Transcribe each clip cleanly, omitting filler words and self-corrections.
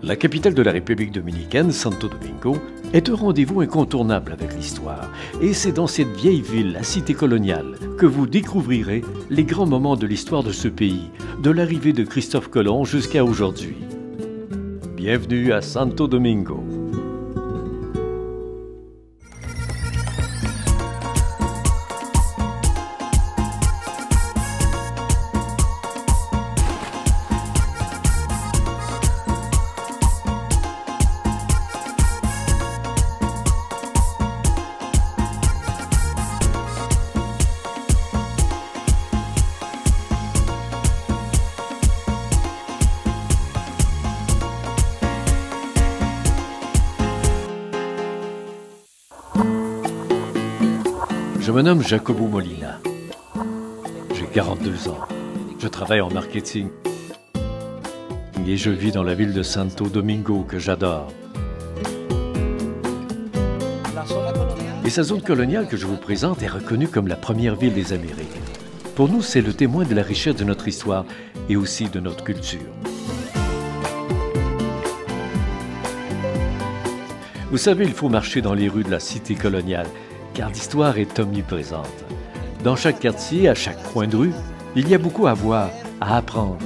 La capitale de la République dominicaine, Santo Domingo, est un rendez-vous incontournable avec l'histoire. Et c'est dans cette vieille ville, la cité coloniale, que vous découvrirez les grands moments de l'histoire de ce pays, de l'arrivée de Christophe Colomb jusqu'à aujourd'hui. Bienvenue à Santo Domingo. Je me nomme Jacobo Molina. J'ai 42 ans. Je travaille en marketing. Et je vis dans la ville de Santo Domingo que j'adore. Et sa zone coloniale que je vous présente est reconnue comme la première ville des Amériques. Pour nous, c'est le témoin de la richesse de notre histoire et aussi de notre culture. Vous savez, il faut marcher dans les rues de la cité coloniale, car l'histoire est omniprésente. Dans chaque quartier, à chaque coin de rue, il y a beaucoup à voir, à apprendre.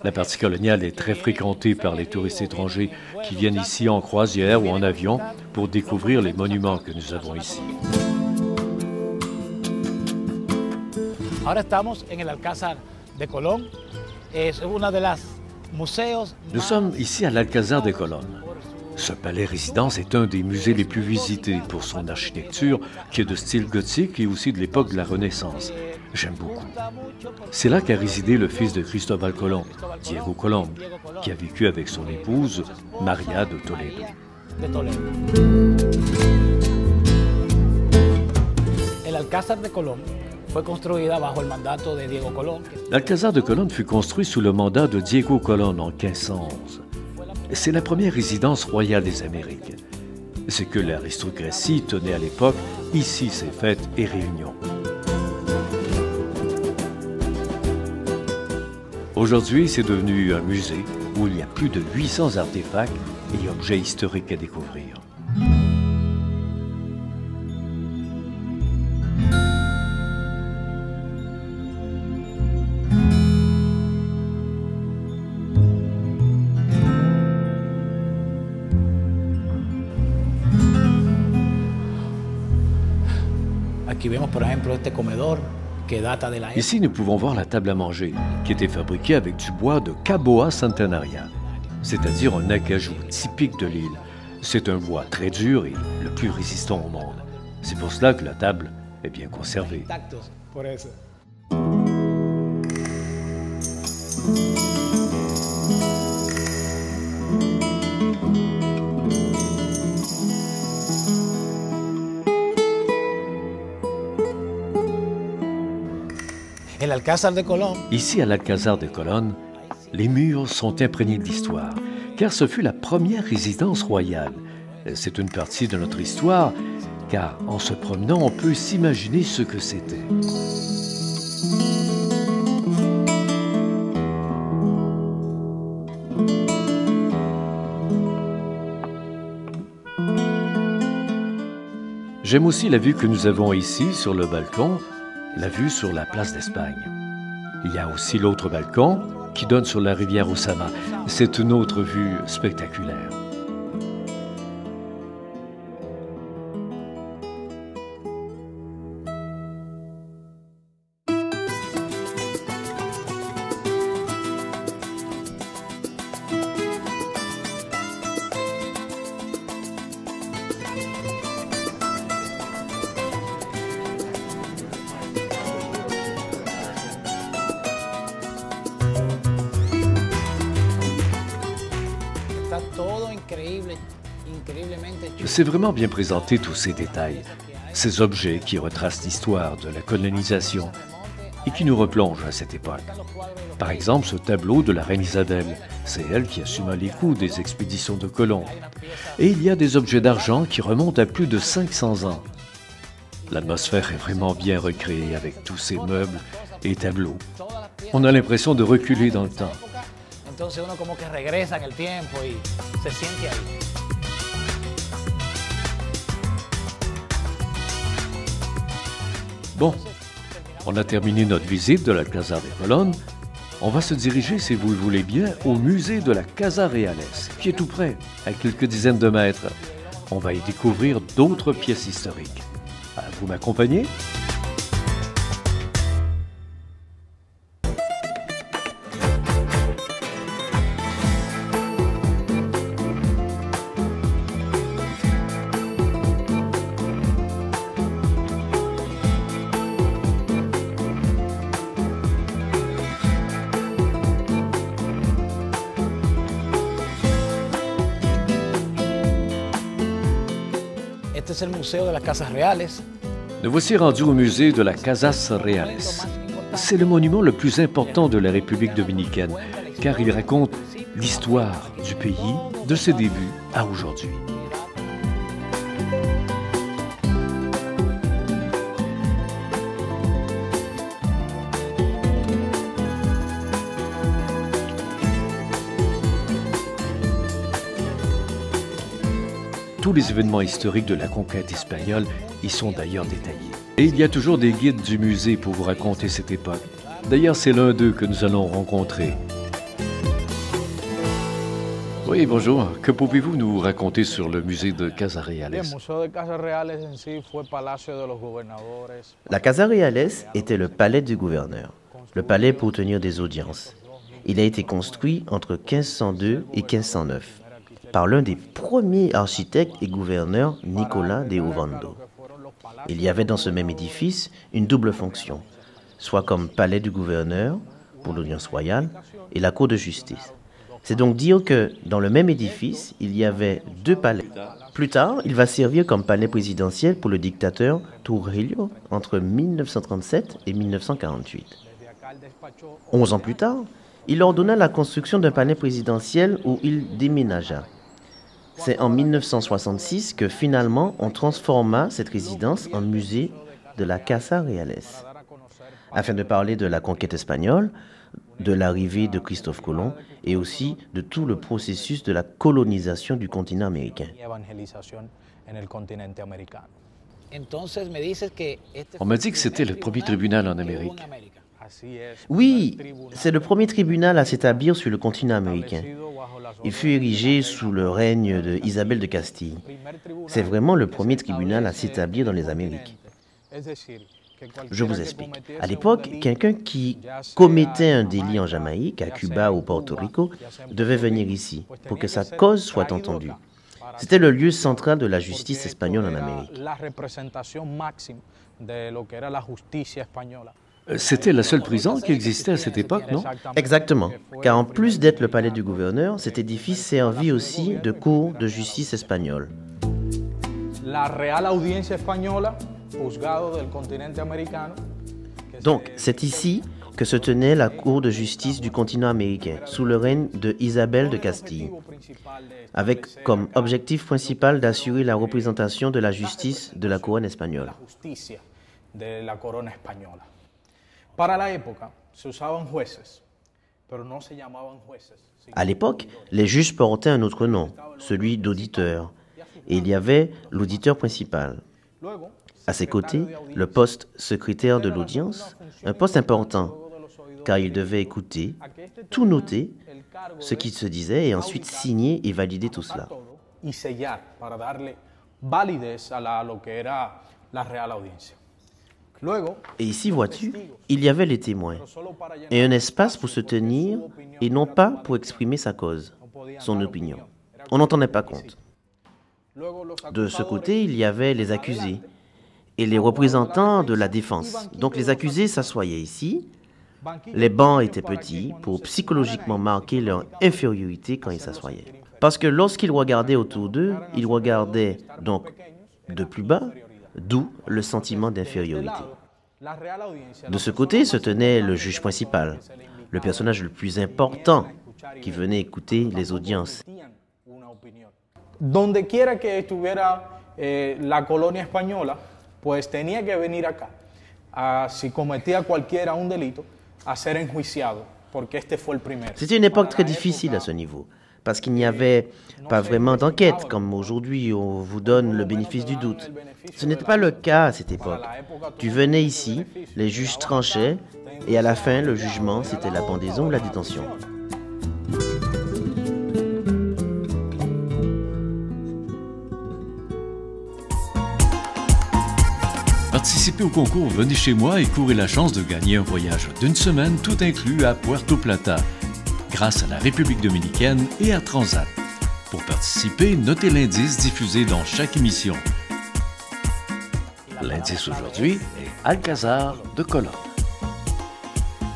La partie coloniale est très fréquentée par les touristes étrangers qui viennent ici en croisière ou en avion pour découvrir les monuments que nous avons ici. Nous sommes ici à l'Alcázar de Colón. Ce palais-résidence est un des musées les plus visités pour son architecture qui est de style gothique et aussi de l'époque de la Renaissance. J'aime beaucoup. C'est là qu'a résidé le fils de Cristóbal Colón, Diego Colón, qui a vécu avec son épouse, Maria de Toledo. L'Alcázar de Colón fut construit sous le mandat de Diego Colón en 1511. C'est la première résidence royale des Amériques. C'est que l'aristocratie tenait à l'époque ici ses fêtes et réunions. Aujourd'hui, c'est devenu un musée où il y a plus de 800 artefacts et objets historiques à découvrir. Ici, nous pouvons voir la table à manger, qui était fabriquée avec du bois de Caboa centenaria, c'est-à-dire un acajou typique de l'île. C'est un bois très dur et le plus résistant au monde. C'est pour cela que la table est bien conservée. Ici, à l'Alcázar de Colón, les murs sont imprégnés d'histoire, car ce fut la première résidence royale. C'est une partie de notre histoire, car en se promenant, on peut s'imaginer ce que c'était. J'aime aussi la vue que nous avons ici sur le balcon, la vue sur la place d'Espagne. Il y a aussi l'autre balcon qui donne sur la rivière Osama. C'est une autre vue spectaculaire. C'est vraiment bien présenté tous ces détails, ces objets qui retracent l'histoire de la colonisation. et qui nous replonge à cette époque. Par exemple, ce tableau de la reine Isabelle, c'est elle qui assuma les coûts des expéditions de Colomb. Et il y a des objets d'argent qui remontent à plus de 500 ans. L'atmosphère est vraiment bien recréée avec tous ces meubles et tableaux. On a l'impression de reculer dans le temps. Entonces uno como que regresa en el tiempo y se siente ahí. Bon, on a terminé notre visite de la Casa de Colón. On va se diriger, si vous le voulez bien, au musée de la Casa Reales, qui est tout près, à quelques dizaines de mètres. On va y découvrir d'autres pièces historiques. Vous m'accompagnez? Este es el Museo de las Casas Reales. Nous voici rendus au musée de la Casas Reales. C'est le monument le plus important de la République dominicaine, car il raconte l'histoire du pays de ses débuts à aujourd'hui. Tous les événements historiques de la conquête espagnole y sont d'ailleurs détaillés. Et il y a toujours des guides du musée pour vous raconter cette époque. D'ailleurs, c'est l'un d'eux que nous allons rencontrer. Oui, bonjour. Que pouvez-vous nous raconter sur le musée de Casa Reales? La Casa Reales était le palais du gouverneur, le palais pour tenir des audiences. Il a été construit entre 1502 et 1509 par l'un des premiers architectes et gouverneurs, Nicolas de Ovando. Il y avait dans ce même édifice une double fonction, soit comme palais du gouverneur pour l'audience royale et la cour de justice. C'est donc dire que dans le même édifice, il y avait deux palais. Plus tard, il va servir comme palais présidentiel pour le dictateur Trujillo entre 1937 et 1948. 11 ans plus tard, il ordonna la construction d'un palais présidentiel où il déménagea. C'est en 1966 que finalement on transforma cette résidence en musée de la Casa Reales, afin de parler de la conquête espagnole, de l'arrivée de Christophe Colomb et aussi de tout le processus de la colonisation du continent américain. On m'a dit que c'était le premier tribunal en Amérique. Oui, c'est le premier tribunal à s'établir sur le continent américain. Il fut érigé sous le règne d'Isabelle de Castille. C'est vraiment le premier tribunal à s'établir dans les Amériques. Je vous explique. À l'époque, quelqu'un qui commettait un délit en Jamaïque, à Cuba ou Porto Rico, devait venir ici pour que sa cause soit entendue. C'était le lieu central de la justice espagnole en Amérique. C'était la seule prison qui existait à cette époque, non? Exactement, car en plus d'être le palais du gouverneur, cet édifice servit aussi de cour de justice espagnole. Donc, c'est ici que se tenait la cour de justice du continent américain, sous le règne de Isabelle de Castille, avec comme objectif principal d'assurer la représentation de la justice de la couronne espagnole. À l'époque, les juges portaient un autre nom, celui d'auditeur, et il y avait l'auditeur principal. À ses côtés, le poste secrétaire de l'audience, un poste important, car il devait écouter, tout noter, ce qui se disait, et ensuite signer et valider tout cela. Et ici, vois-tu, il y avait les témoins, et un espace pour se tenir, et non pas pour exprimer sa cause, son opinion. On n'en tenait pas compte. De ce côté, il y avait les accusés et les représentants de la défense. Donc les accusés s'assoyaient ici. Les bancs étaient petits pour psychologiquement marquer leur infériorité quand ils s'assoyaient. Parce que lorsqu'ils regardaient autour d'eux, ils regardaient donc de plus bas, d'où le sentiment d'infériorité. De ce côté se tenait le juge principal, le personnage le plus important qui venait écouter les audiences. Donde quiera que estuviera la colonia española, pues tenía que venir acá, si cometía cualquiera un delito, a ser enjuiciado, porque este fue el primero. C'était une époque très difficile à ce niveau, parce qu'il n'y avait pas vraiment d'enquête, comme aujourd'hui on vous donne le bénéfice du doute. Ce n'était pas le cas à cette époque. Tu venais ici, les juges tranchaient, et à la fin, le jugement, c'était la pendaison ou la détention. Participez au concours Venez chez moi et courez la chance de gagner un voyage d'une semaine tout inclus à Puerto Plata, grâce à la République dominicaine et à Transat. Pour participer, notez l'indice diffusé dans chaque émission. L'indice aujourd'hui est Alcazar de Colón.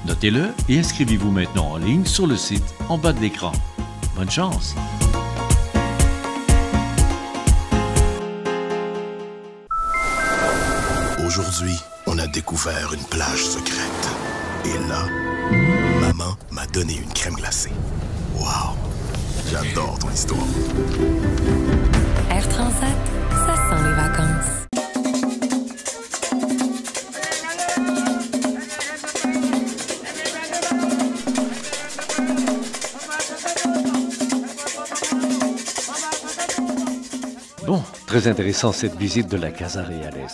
Notez-le et inscrivez-vous maintenant en ligne sur le site en bas de l'écran. Bonne chance! Aujourd'hui, on a découvert une plage secrète. Et là, maman m'a donné une crème glacée. Wow! J'adore ton histoire. Air Transat, ça sent les vacances. Bon, très intéressant cette visite de la Casa Reales.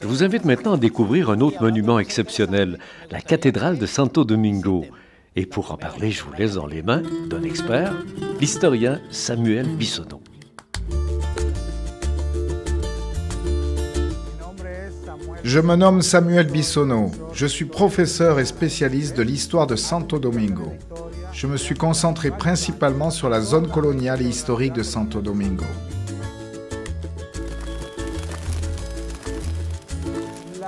Je vous invite maintenant à découvrir un autre monument exceptionnel, la cathédrale de Santo Domingo. Et pour en parler, je vous laisse dans les mains d'un expert, l'historien Samuel Bissono. Je me nomme Samuel Bissono. Je suis professeur et spécialiste de l'histoire de Santo Domingo. Je me suis concentré principalement sur la zone coloniale et historique de Santo Domingo.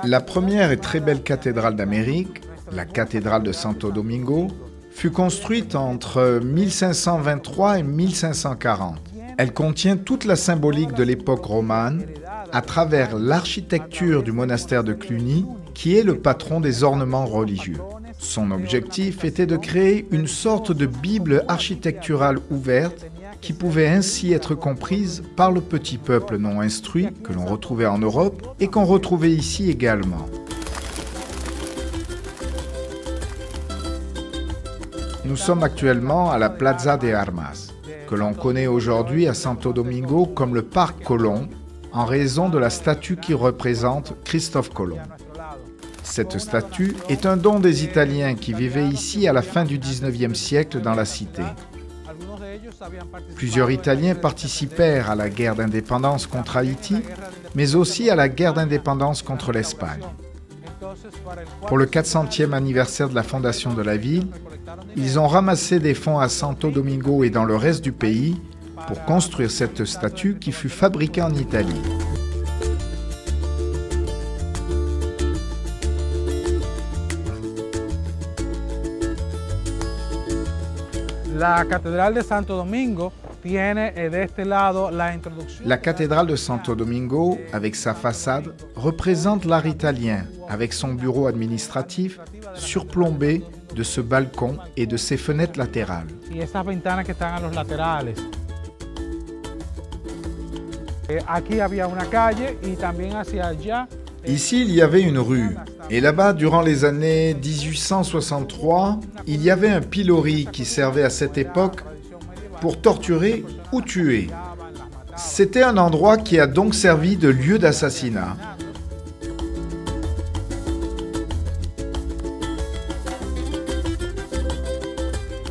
La première et très belle cathédrale d'Amérique, la cathédrale de Santo Domingo, fut construite entre 1523 et 1540. Elle contient toute la symbolique de l'époque romane à travers l'architecture du monastère de Cluny, qui est le patron des ornements religieux. Son objectif était de créer une sorte de Bible architecturale ouverte qui pouvait ainsi être comprise par le petit peuple non instruit que l'on retrouvait en Europe et qu'on retrouvait ici également. Nous sommes actuellement à la Plaza de Armas, que l'on connaît aujourd'hui à Santo Domingo comme le Parc Colón, en raison de la statue qui représente Christophe Colomb. Cette statue est un don des Italiens qui vivaient ici à la fin du XIXe siècle dans la cité. Plusieurs Italiens participèrent à la guerre d'indépendance contre Haïti, mais aussi à la guerre d'indépendance contre l'Espagne. Pour le 400e anniversaire de la fondation de la ville, ils ont ramassé des fonds à Santo Domingo et dans le reste du pays pour construire cette statue qui fut fabriquée en Italie. La cathédrale de Santo Domingo tiene de este lado la introducción. La cathédrale de Santo Domingo, avec sa façade, représente l'art italien, avec son bureau administratif surplombé de ce balcon et de ses fenêtres latérales. Y esas ventanas que están a los laterales. Aquí había una calle y también hacia allá. Ici, il y avait une rue. Et là-bas, durant les années 1863, il y avait un pilori qui servait à cette époque pour torturer ou tuer. C'était un endroit qui a donc servi de lieu d'assassinat.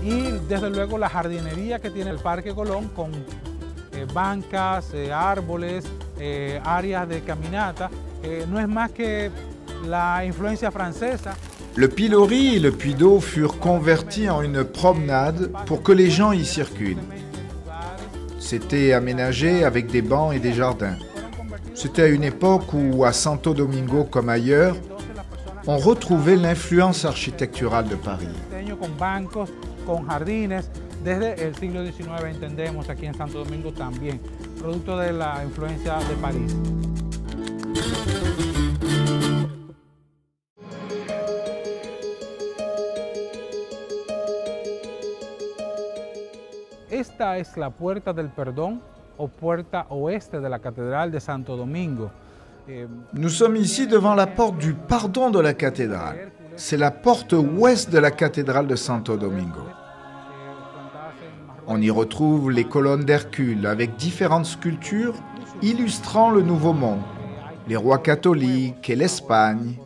Y desde luego la jardinería que tiene el Parque Colón con bancas, árboles, áreas de caminata, no es más que la influencia francesa. Le pilori et le puits d'eau furent convertis en une promenade pour que les gens y circulent. C'était aménagé avec des bancs et des jardins. C'était à une époque où, à Santo Domingo comme ailleurs, on retrouvait l'influence architecturale de Paris. Con bancos, con jardines, desde el siglo XIX entendemos aquí en Santo Domingo también, producto de la influencia de París. Esta es la Puerta del Perdón o Puerta Oeste de la Catedral de Santo Domingo. Nous sommes ici devant la porte du pardon de la cathédrale. C'est la porte ouest de la cathédrale de Santo Domingo. On y retrouve les colonnes d'Hercule avec différentes sculptures illustrant le Nouveau Monde, les rois catholiques et l'Espagne.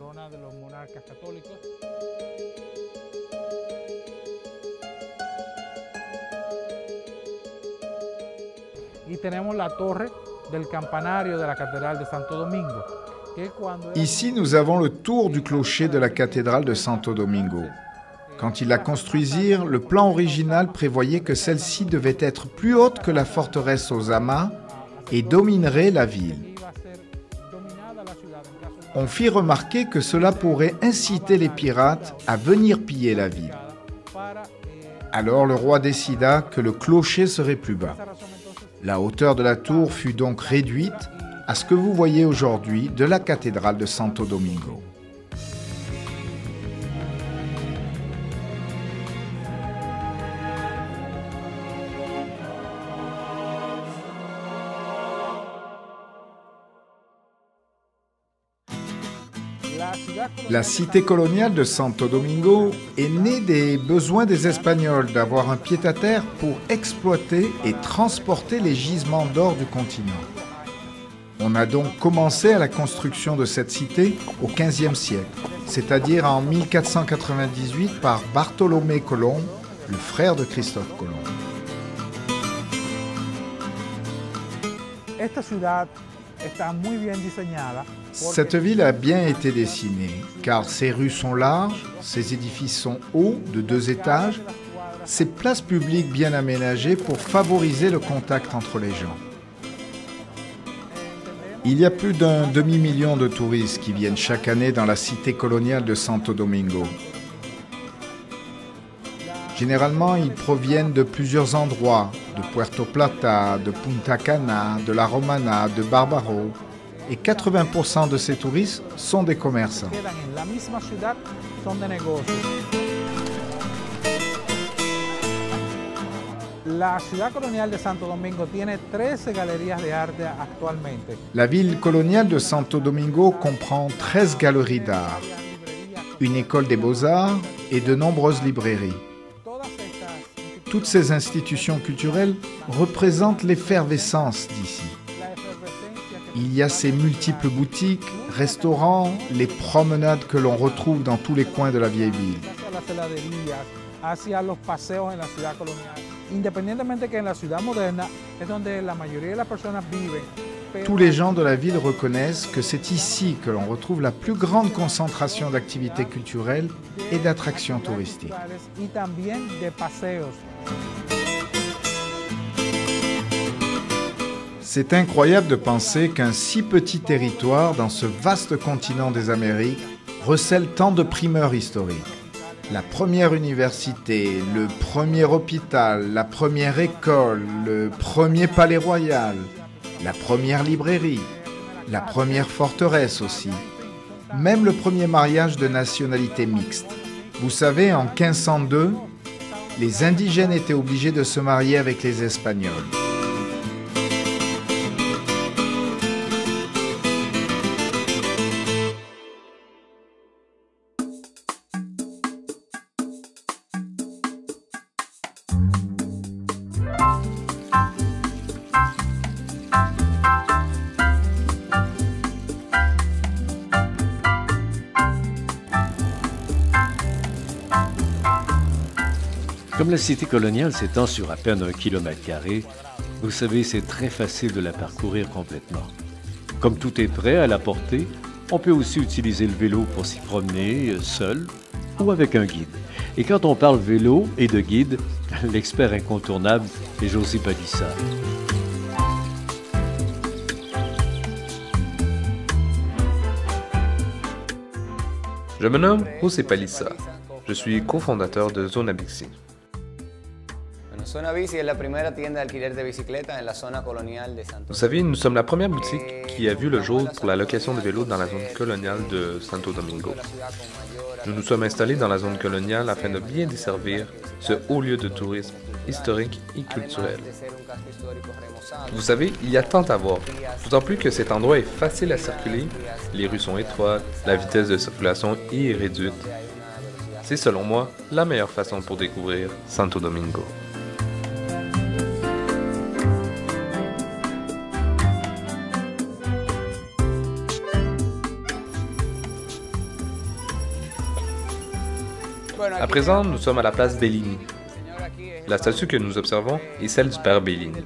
Y tenemos la torre del campanario de la Catedral de Santo Domingo. Ici, nous avons le tour du clocher de la cathédrale de Santo Domingo. Quand ils la construisirent, le plan original prévoyait que celle-ci devait être plus haute que la forteresse aux amas et dominerait la ville. On fit remarquer que cela pourrait inciter les pirates à venir piller la ville. Alors le roi décida que le clocher serait plus bas. La hauteur de la tour fut donc réduite à ce que vous voyez aujourd'hui de la cathédrale de Santo Domingo. La cité coloniale de Santo Domingo est née des besoins des Espagnols d'avoir un pied-à-terre pour exploiter et transporter les gisements d'or du continent. On a donc commencé à la construction de cette cité au XVe siècle, c'est-à-dire en 1498 par Bartolomé Colón, le frère de Christophe Colomb. Cette ville a bien été dessinée, car ses rues sont larges, ses édifices sont hauts, de 2 étages, ses places publiques bien aménagées pour favoriser le contact entre les gens. Il y a plus d'1 demi-million de touristes qui viennent chaque année dans la cité coloniale de Santo Domingo. Généralement, ils proviennent de plusieurs endroits, de Puerto Plata, de Punta Cana, de La Romana, de Barbaro. Et 80% de ces touristes sont des commerçants. La ville coloniale de Santo Domingo comprend 13 galeries d'art, une école des beaux-arts et de nombreuses librairies. Toutes ces institutions culturelles représentent l'effervescence d'ici. Il y a ces multiples boutiques, restaurants, les promenades que l'on retrouve dans tous les coins de la vieille ville. Tous les gens de la ville reconnaissent que c'est ici que l'on retrouve la plus grande concentration d'activités culturelles et d'attractions touristiques. C'est incroyable de penser qu'un si petit territoire dans ce vaste continent des Amériques recèle tant de primeurs historiques. La première université, le premier hôpital, la première école, le premier palais royal, la première librairie, la première forteresse aussi, même le premier mariage de nationalité mixte. Vous savez, en 1502, les indigènes étaient obligés de se marier avec les Espagnols. Comme la cité coloniale s'étend sur à peine 1 km², vous savez, c'est très facile de la parcourir complètement. Comme tout est prêt à la portée, on peut aussi utiliser le vélo pour s'y promener, seul ou avec un guide. Et quand on parle vélo et de guide, l'expert incontournable est José Palissa. Je me nomme José Palissa. Je suis cofondateur de Zona Bixi. Vous savez, nous sommes la première boutique qui a vu le jour pour la location de vélos dans la zone coloniale de Santo Domingo. Nous nous sommes installés dans la zone coloniale afin de bien desservir ce haut lieu de tourisme historique et culturel. Vous savez, il y a tant à voir, d'autant plus que cet endroit est facile à circuler, les rues sont étroites, la vitesse de circulation est réduite. C'est selon moi la meilleure façon pour découvrir Santo Domingo. À présent, nous sommes à la place Bellini. La statue que nous observons est celle du père Bellini,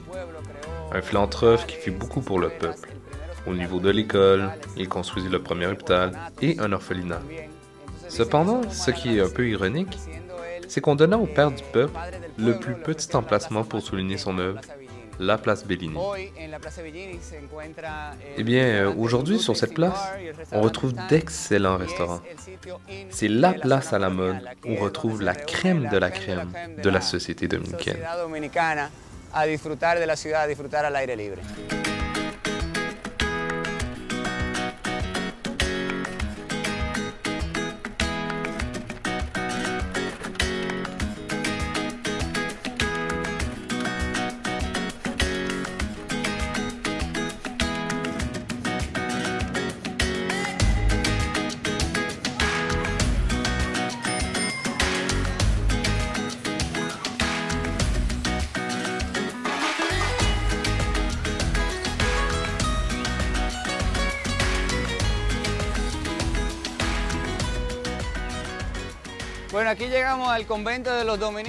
un philanthrope qui fit beaucoup pour le peuple. Au niveau de l'école, il construisit le premier hôpital et un orphelinat. Cependant, ce qui est un peu ironique, c'est qu'on donna au père du peuple le plus petit emplacement pour souligner son œuvre, la place Bellini. Eh bien, aujourd'hui, sur cette place, on retrouve d'excellents restaurants. C'est la place à la mode où on retrouve la crème de la société dominicaine.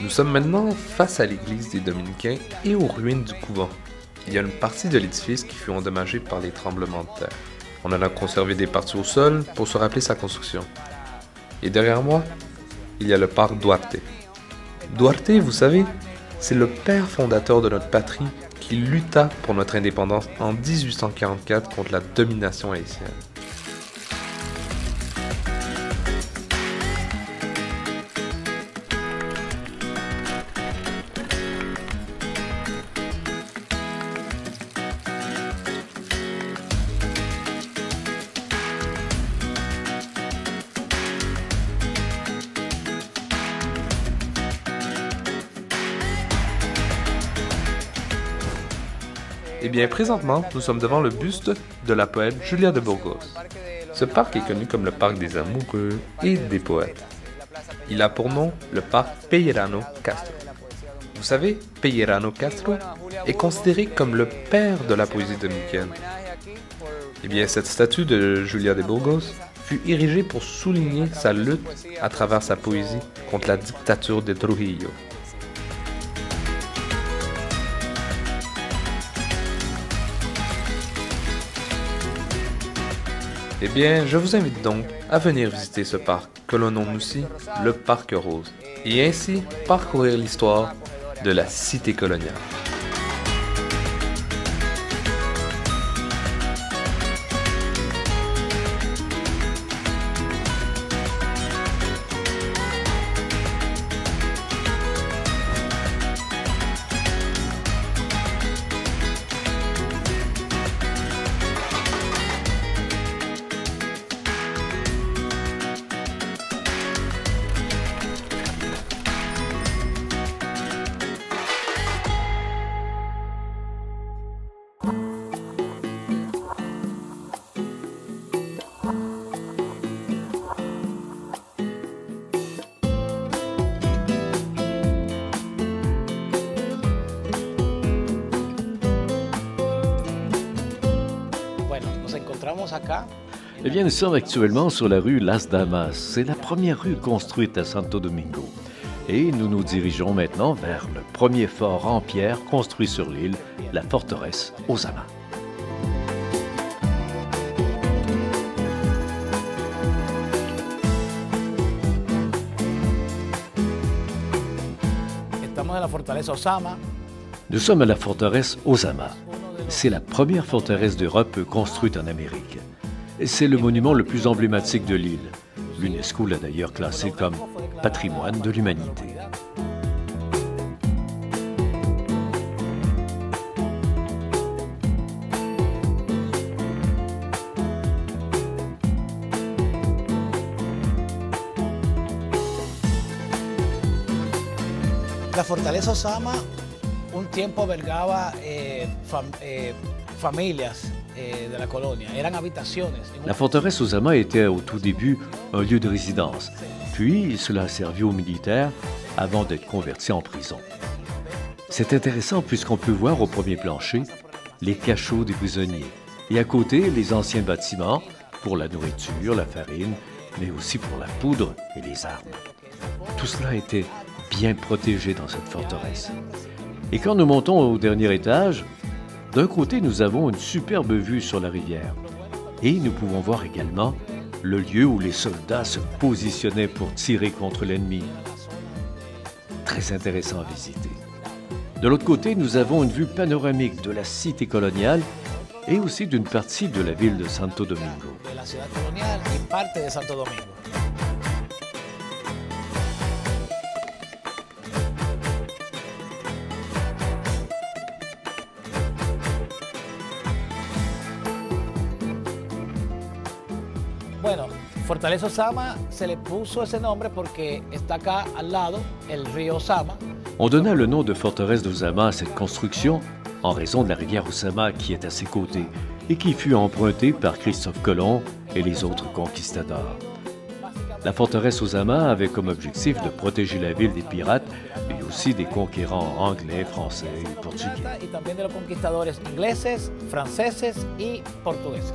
Nous sommes maintenant face à l'église des Dominicains et aux ruines du couvent. Il y a une partie de l'édifice qui fut endommagée par les tremblements de terre. On en a conservé des parties au sol pour se rappeler sa construction. Et derrière moi, il y a le parc Duarte. Duarte, vous savez, c'est le père fondateur de notre patrie qui lutta pour notre indépendance en 1844 contre la domination haïtienne. Eh bien, présentement, nous sommes devant le buste de la poète Julia de Burgos. Ce parc est connu comme le parc des amoureux et des poètes. Il a pour nom le parc Pellerano Castro. Vous savez, Pellerano Castro est considéré comme le père de la poésie dominicaine. Eh bien, cette statue de Julia de Burgos fut érigée pour souligner sa lutte à travers sa poésie contre la dictature de Trujillo. Eh bien, je vous invite donc à venir visiter ce parc que l'on nomme aussi le Parc Rose, et ainsi parcourir l'histoire de la cité coloniale. Eh bien, nous sommes actuellement sur la rue Las Damas. C'est la première rue construite à Santo Domingo. Et nous nous dirigeons maintenant vers le premier fort en pierre construit sur l'île, la forteresse Ozama. Nous sommes à la forteresse Ozama. C'est la première forteresse d'Europe construite en Amérique. C'est le monument le plus emblématique de l'île. L'UNESCO l'a d'ailleurs classé comme patrimoine de l'humanité. La Fortaleza Osama un tiempo albergaba familias de la colonia. Eran habitaciones. La forteresse Osama était au tout début un lieu de résidence. Puis, cela a servi aux militaires avant d'être converti en prison. C'est intéressant puisqu'on peut voir au premier plancher les cachots des prisonniers et à côté les anciens bâtiments pour la nourriture, la farine, mais aussi pour la poudre et les armes. Tout cela était bien protégé dans cette forteresse. Et quand nous montons au dernier étage, d'un côté, nous avons une superbe vue sur la rivière. Et nous pouvons voir également le lieu où les soldats se positionnaient pour tirer contre l'ennemi. Très intéressant à visiter. De l'autre côté, nous avons une vue panoramique de la cité coloniale et aussi d'une partie de la ville de Santo Domingo. Bueno, Fortaleza Osama se le puso ese nombre porque está acá al lado el río Osama. On donna le nom de forteresse d'Osama à cette construction en raison de la rivière Osama qui est à ses côtés et qui fut empruntée par Christophe Colomb et les autres conquistadors. La forteresse Osama avait comme objectif de protéger la ville des pirates et aussi des conquérants anglais, français et portugais. Y también de los conquistadores ingleses, franceses y portugueses.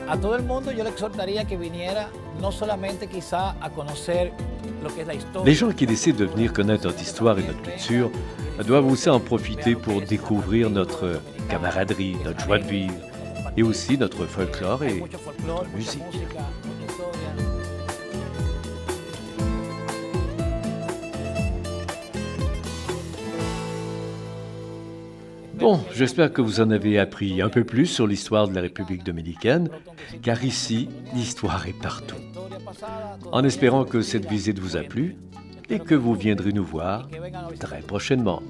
A todo el mundo yo le exhortaría que viniera no solamente quizá a conocer lo que es la historia. Les gens qui décident de venir connaître notre histoire et notre culture doivent aussi en profiter pour découvrir notre camaraderie, notre joie de vivre et aussi notre folklore et notre musique. Bon, j'espère que vous en avez appris un peu plus sur l'histoire de la République dominicaine, car ici, l'histoire est partout. En espérant que cette visite vous a plu et que vous viendrez nous voir très prochainement.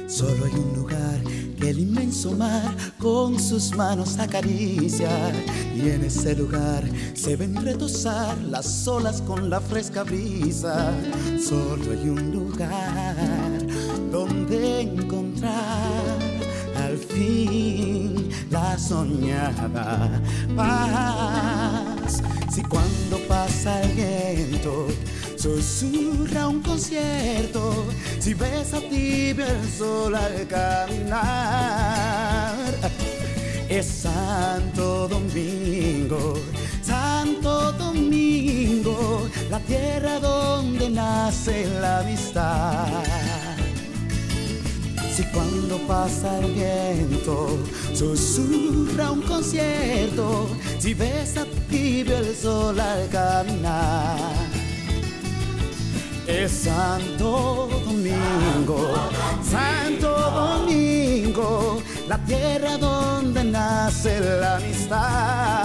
Solo hay un lugar que el inmenso mar con sus manos acaricia, y en ese lugar se ven retozar las olas con la fresca brisa. Solo hay un lugar donde encontrar al fin la soñada paz. Si cuando pasa el viento susurra un concierto, si ves a tibio el sol al caminar, es Santo Domingo, Santo Domingo, la tierra donde nace la amistad. Si cuando pasa el viento susurra un concierto, si ves a tibio el sol al caminar, es Santo Domingo, Santo Domingo, la tierra donde nace la amistad.